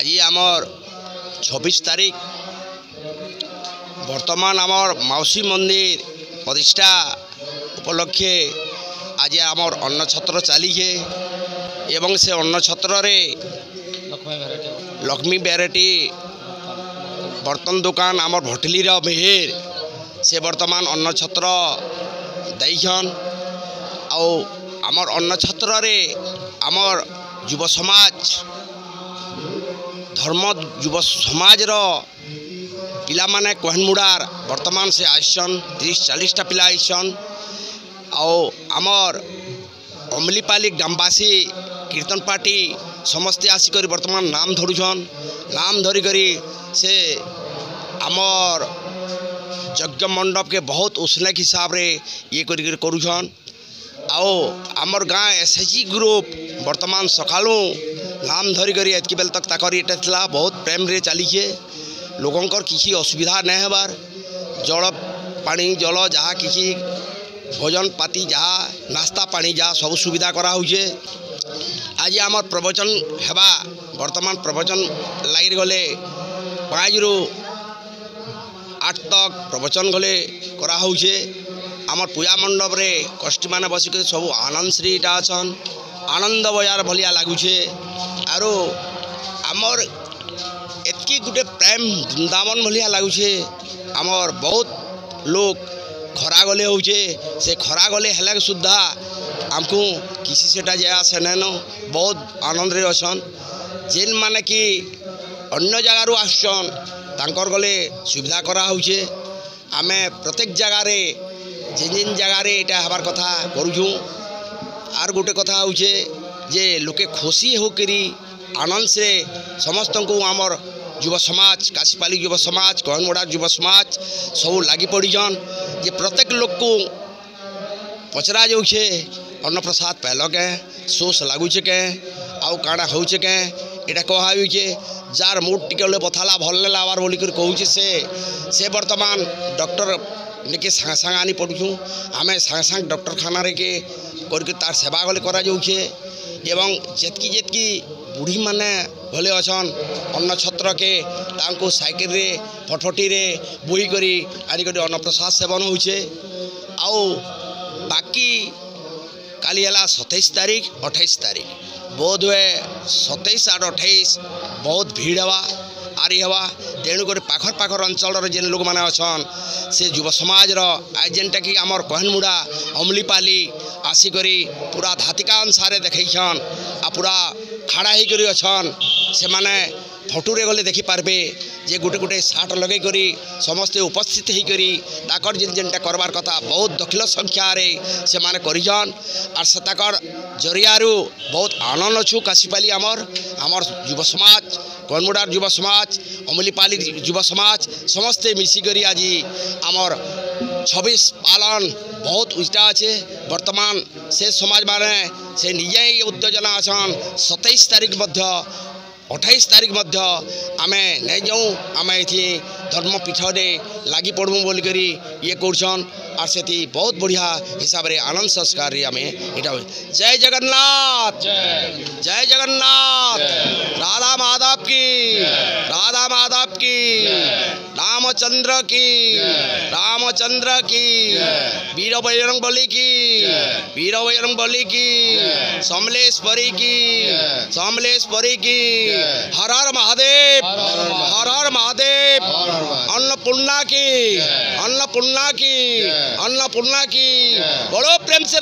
आज आमर 26 तारीख वर्तमान आमर माउसी मंदिर प्रतिष्ठा उपलक्षे आज आमर अन्न छत्र चली है एवं से अन्न छत्र रे लक्ष्मी वेराइटी बर्तन दुकान आमर भटली मेहर से वर्तमान अन्न छत्र दैछन आउ आमर अन्न छत्र रे आमर युव समाज धर्म युव समाज रो पिला माने कोहनमुड़ार वर्तमान से आइसन 30-40टा पिला आइसन आउ आमर अमलीपाली ग्रामवासी कीर्तन पार्टी समस्ते आसिक वर्तमान नाम धरुछन नाम धरिकरी से आमर यज्ञ मंडप के बहुत उस्लेख हिसाब रे ये करुछन आओ आमर गाँ एसएचजी ग्रुप वर्तमान सकालू नाम धरिकरी एतकी बेल तक ताकरी एटा थिला बहुत प्रेम रे चलीछे लोगंकर किसी असुविधा नहीं हेबार जल पानी जल जहाँ किसी भोजन पाती जहाँ नास्ता पानी जहाँ सब सुविधा करा हुए आज आमर प्रवचन हेबा वर्तमान प्रवचन लगी गले 5 ରୁ 8 तक प्रवचन गले करा हुए आमर पूजा मंडप रे कष्टी माने बसिक सब आनंद श्रीटा अछन आनंद बजार भलिया लागुछे आरो आमर एतकी गुटे प्रेम वृंदावन भलिया लागुछे आमर बहुत लोग खरा गले होचे से खरा गले हेले सुद्धा आमको किसी सेटा जाया से नैनो बहुत आनंद रे अछन जेन माने कि अन्य जगार आसन तांकर गले सुविधा करा होचे आमे प्रत्येक जगह रे जिन जगह रे एटा हबार कथा करूछु आर गोटे कथा होचे जे लोके खुशी होकरी आनंद से समस्त को आमर युव समाज काशीपाली युव समाज कोहनमुड़ा युव समाज सब लगी पड़ीजन जे प्रत्येक लोक को पचरा जाऊे अन्न प्रसाद पहल के सोस लगुचे के आउ काଣା होचे के एटा कहा जार मुड टिके बथाला भल लाबार बोलिक कहूँ से वर्तमान डॉक्टर निके सांग सांग आनी पड़ुँ आम सांग सांग डॉक्टर खाना रे के करके तार सेवा गले करा जाऊे एवं जेतकी जेतकी बुढ़ी माने भले अछन अन्न छत्र के तांको साइकिल रे फटफटी रे बोही करी आनिक अन्न प्रसाद सेवन होचे आउ बाकी काली है 27 तारीख 28 तारीख बोध हुए 27 और 28 बहुत भीड़ हवा आरी हवा तेणुक पाखर पाखर अंचल जेन लोक मैंने अच्छन से युव समाज आज जेनटा कि आमर कोहनमुड़ा अमलीपाली आसिकरी पूरा धातिका अनुसार देखन आ पूरा खाड़ा होकर अच्छन से माने फटुरे गले देखी पार्बे जे गोटे गोटे साट लगे करी समस्ते उपस्थित होकरी ताकर जिन जेनटा करबार कथा बहुत दखिल संख्या रे से माने करिजन आर से ताकर जरियारू बहुत आनंद अच्छु काशीपाली आमर युव समाज कोहनमुड़ार युव समाज अमलीपाली युव समाज समस्ते मिसिकरी आज आमर 26 पालन बहुत उल्टा अच्छे वर्तमान से समाज माने से निजे उत्तेजना अछन 27 तारीख मध्य 28 तारीख मध्य आमे नहीं जाऊँ आम ये धर्मपीठ लगी पड़ू बोलिक ये कौन और से बहुत बढ़िया हिसाब रे आनंद संस्कार रे आमे इटा जय जगन्नाथ जय जगन्नाथ राधा माधव की रामचंद्र की वीर बजरंग बली की समलेश्वरी की हर हर महादेव अन्नपूर्णा की बड़ो प्रेम से